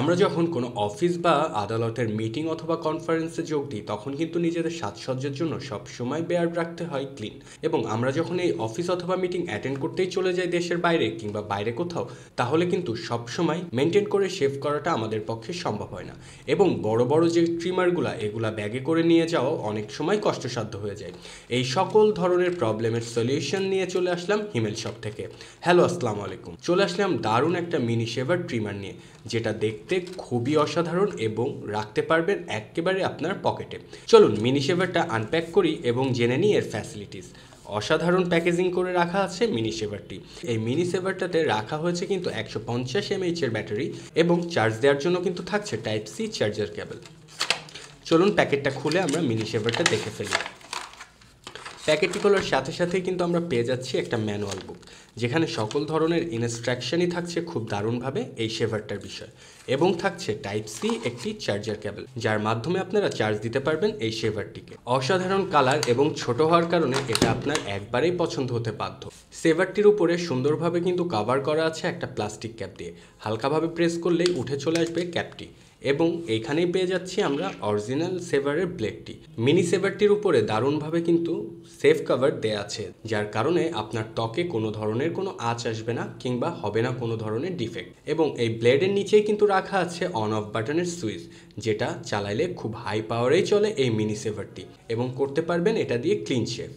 আমরা যখন কোনো অফিস বা আদালতের মিটিং অথবা কনফারেন্সে যোগ দিই তখন কিন্তু নিজেদের সাজসজ্জার জন্য সবসময় বেয়ার্ড রাখতে হয় ক্লিন। এবং আমরা যখন এই অফিস অথবা মিটিং অ্যাটেন্ড করতেই চলে যাই দেশের বাইরে কিংবা বাইরে কোথাও, তাহলে কিন্তু সবসময় মেনটেন করে শেভ করাটা আমাদের পক্ষে সম্ভব হয় না। এবং বড় বড় যে ট্রিমারগুলো এগুলা ব্যাগে করে নিয়ে যাওয়া অনেক সময় কষ্টসাধ্য হয়ে যায়। এই সকল ধরনের প্রবলেমের সলিউশন নিয়ে চলে আসলাম হিমেল শপ থেকে। হ্যালো, আসসালামু আলাইকুম। চলে আসলাম দারুণ একটা মিনি শেভার ট্রিমার নিয়ে, যেটা দেখতে খুবই অসাধারণ এবং রাখতে পারবেন একেবারে আপনার পকেটে। চলুন মিনি শেভারটা আনপ্যাক করি এবং জেনে নিই এর ফ্যাসিলিটিস। অসাধারণ প্যাকেজিং করে রাখা আছে মিনি শেভারটি। এই মিনি শেভারটাতে রাখা হয়েছে কিন্তু 150 mAh এর ব্যাটারি এবং চার্জ দেওয়ার জন্য কিন্তু থাকছে টাইপ সি চার্জার কেবল। চলুন প্যাকেটটা খুলে আমরা মিনি শেভারটা দেখে ফেলি। প্যাকেটটি খোলার সাথে সাথেই কিন্তু আমরা পেয়ে যাচ্ছি একটা ম্যানুয়াল বুক, যেখানে সকল ধরনের ইনস্ট্রাকশনই থাকছে খুব দারুণভাবে এই শেভারটার বিষয়। এবং থাকছে টাইপ সি একটি চার্জার কেবল, যার মাধ্যমে আপনারা চার্জ দিতে পারবেন এই শেভারটিকে। অসাধারণ কালার এবং ছোট হওয়ার কারণে এটা আপনার একবারেই পছন্দ হতে বাধ্য। শেভারটির উপরে সুন্দরভাবে কিন্তু কভার করা আছে একটা প্লাস্টিক ক্যাপ দিয়ে। হালকাভাবে প্রেস করলেই উঠে চলে আসবে ক্যাপটি। এবং এইখানেই পেয়ে যাচ্ছি আমরা অরিজিনাল শেভারের ব্লেডটি। মিনি শেভারটির উপরে দারুণভাবে কিন্তু সেফ কভার দেয়া আছে, যার কারণে আপনার ত্বকে কোনো ধরনের কোনো আঁচ আসবে না কিংবা হবে না কোনো ধরনের ডিফেক্ট। এবং এই ব্লেডের নিচেই কিন্তু রাখা আছে অন অফ বাটনের সুইচ, যেটা চালাইলে খুব হাই পাওয়ারেই চলে এই মিনি শেভারটি এবং করতে পারবেন এটা দিয়ে ক্লিন শেভ।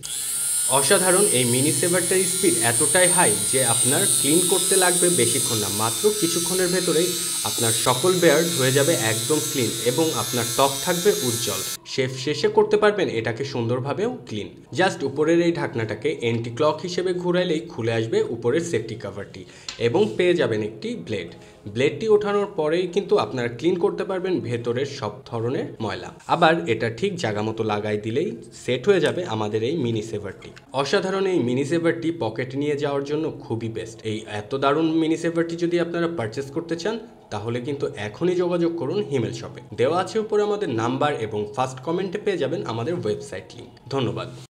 অসাধারণ এই মিনি শেভারটার স্পিড এতটাই হাই যে আপনার ক্লিন করতে লাগবে বেশিক্ষণ না, মাত্র কিছুক্ষণের ভেতরেই আপনার সকল বেয়ার্ড হয়ে যাবে একদম ক্লিন এবং আপনার ত্বক থাকবে উজ্জ্বল। শেভ শেষে করতে পারবেন এটাকে সুন্দরভাবেও ক্লিন। জাস্ট উপরের এই ঢাকনাটাকে এন্টি ক্লক হিসেবে ঘুরাইলেই খুলে আসবে উপরের সেফটি কভারটি এবং পেয়ে যাবেন একটি ব্লেডটি ওঠানোর পরেই কিন্তু আপনারা ক্লিন করতে পারবেন ভেতরের সব ধরনের ময়লা। আবার এটা ঠিক জায়গা মতো লাগাই দিলেই সেট হয়ে যাবে আমাদের এই মিনি শেভারটি। অসাধারণ এই মিনি শেভারটি পকেটে নিয়ে যাওয়ার জন্য খুবই বেস্ট। এই এত দারুণ মিনি শেভারটি যদি আপনারা পারচেস করতে চান তাহলে কিন্তু এখনই যোগাযোগ করুন হিমেল শপে। দেওয়া আছে উপরে আমাদের নাম্বার এবং ফার্স্ট কমেন্টে পেয়ে যাবেন আমাদের ওয়েবসাইট লিঙ্ক। ধন্যবাদ।